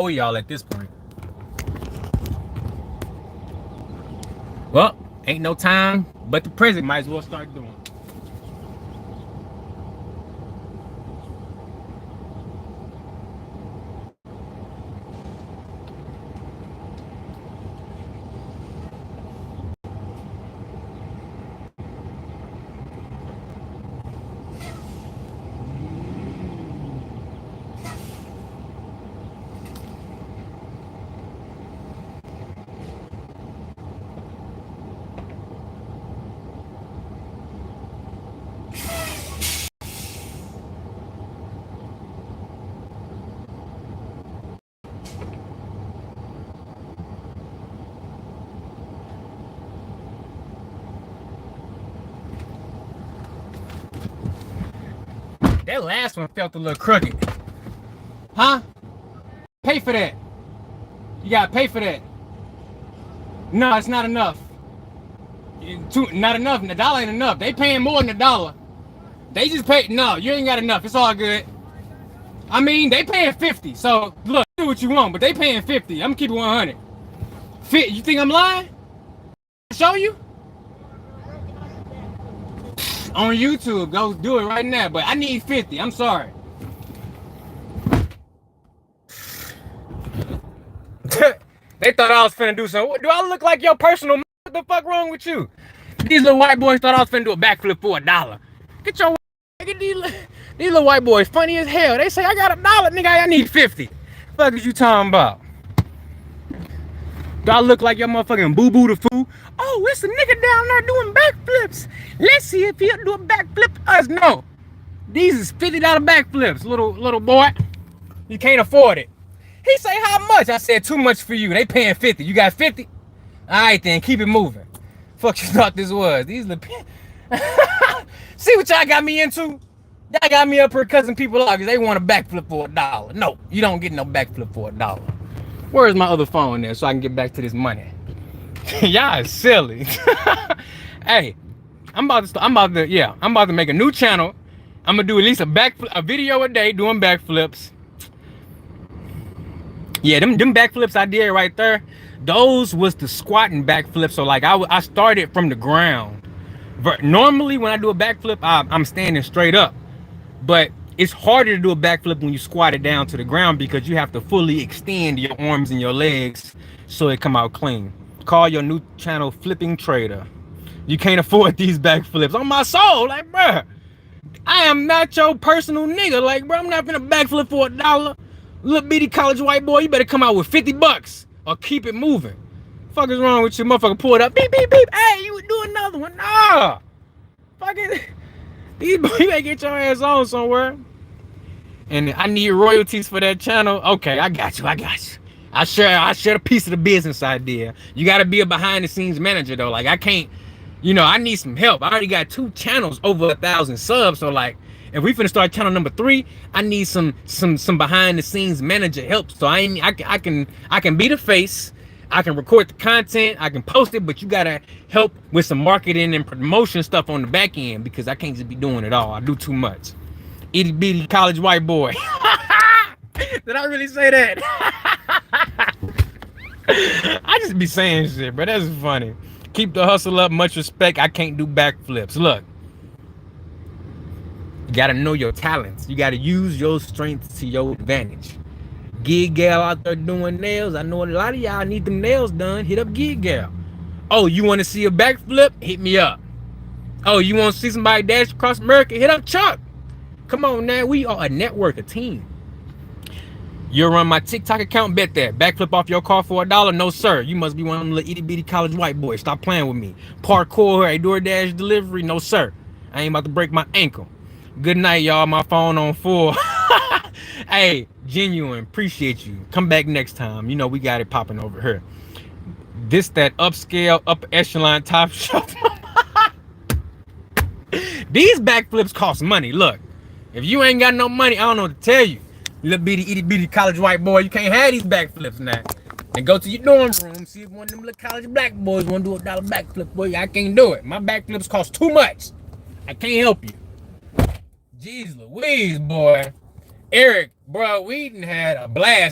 owe y'all at this point. Well, ain't no time but the present. Might as well start doing. That last one felt a little crooked. Huh? Pay for that. You gotta pay for that. No, it's not enough. Not enough. The dollar ain't enough. They paying more than $1. They just pay. No, you ain't got enough. It's all good. I mean, they paying 50. So look, do what you want, but they paying 50. I'm keeping 100. You think I'm lying? Show you? On YouTube, go do it right now. But I need 50. I'm sorry. They thought I was finna do something. Do I look like your personal? What the fuck wrong with you? These little white boys thought I was finna do a backflip for $1. Get your these little white boys funny as hell. They say I got $1, nigga. I need 50. What the fuck is you talking about? Do I look like your motherfucking boo boo the fool? Oh, it's a nigga down there doing backflips. Let's see if he'll do a backflip to us. No, these is $50 backflips, little boy. You can't afford it. He say how much? I said too much for you. They paying 50. You got 50? All right then, keep it moving. Fuck you thought this was? These little see what y'all got me into? Y'all got me up here cussing people out because they want a backflip for $1. No, you don't get no backflip for $1. Where's my other phone there so I can get back to this money? Y'all is silly. Hey, I'm about to make a new channel. I'm gonna do at least a video a day doing backflips. Yeah, them backflips I did right there, those was the squatting backflip. So like I started from the ground. But normally when I do a backflip, I'm standing straight up. But it's harder to do a backflip when you squat it down to the ground because you have to fully extend your arms and your legs so it come out clean. Call your new channel Flipping Trader. You can't afford these backflips. On my soul, like, bruh, I am not your personal nigga. Like, bro, I'm not gonna backflip for $1. Little bitty college white boy, you better come out with 50 bucks or keep it moving. Fuck is wrong with you, motherfucker? Pull it up, beep, beep, beep. Hey, you would do another one. Nah. Fuck it. You better get your ass on somewhere. And I need royalties for that channel. Okay, I got you. I share a piece of the business idea. You gotta be a behind the scenes manager though. Like I can't, I need some help. I already got 2 channels over 1,000 subs. So like, if we finna start channel number 3, I need some behind the scenes manager help. So I can be the face. I can record the content. I can post it, but you gotta help with some marketing and promotion stuff on the back end because I can't just be doing it all. I do too much. Itty bitty college white boy. Did I really say that? I just be saying shit, but that's funny. Keep the hustle up. Much respect. I can't do backflips. Look. You gotta know your talents. You gotta use your strengths to your advantage. Gig Gal out there doing nails. I know a lot of y'all need them nails done. Hit up Gig Gal. Oh, you want to see a backflip? Hit me up. Oh, you want to see somebody dash across America? Hit up Chuck. Come on now, we are a network, a team. You'll run my TikTok account, bet that. Backflip off your car for $1? No, sir. You must be one of them little itty bitty college white boys. Stop playing with me. Parkour, a Doordash delivery? No, sir. I ain't about to break my ankle. Good night, y'all. My phone on full. Hey, genuine. Appreciate you. Come back next time. We got it popping over here. This, that upscale, upper echelon, top shelf. These backflips cost money. Look, if you ain't got no money, I don't know what to tell you. Little bitty, itty bitty college white boy, you can't have these backflips now. And go to your dorm room, see if one of them little college black boys want to do $1 backflip. Boy, I can't do it. My backflips cost too much. I can't help you. Jeez Louise, boy. Eric, bro, we done had a blast.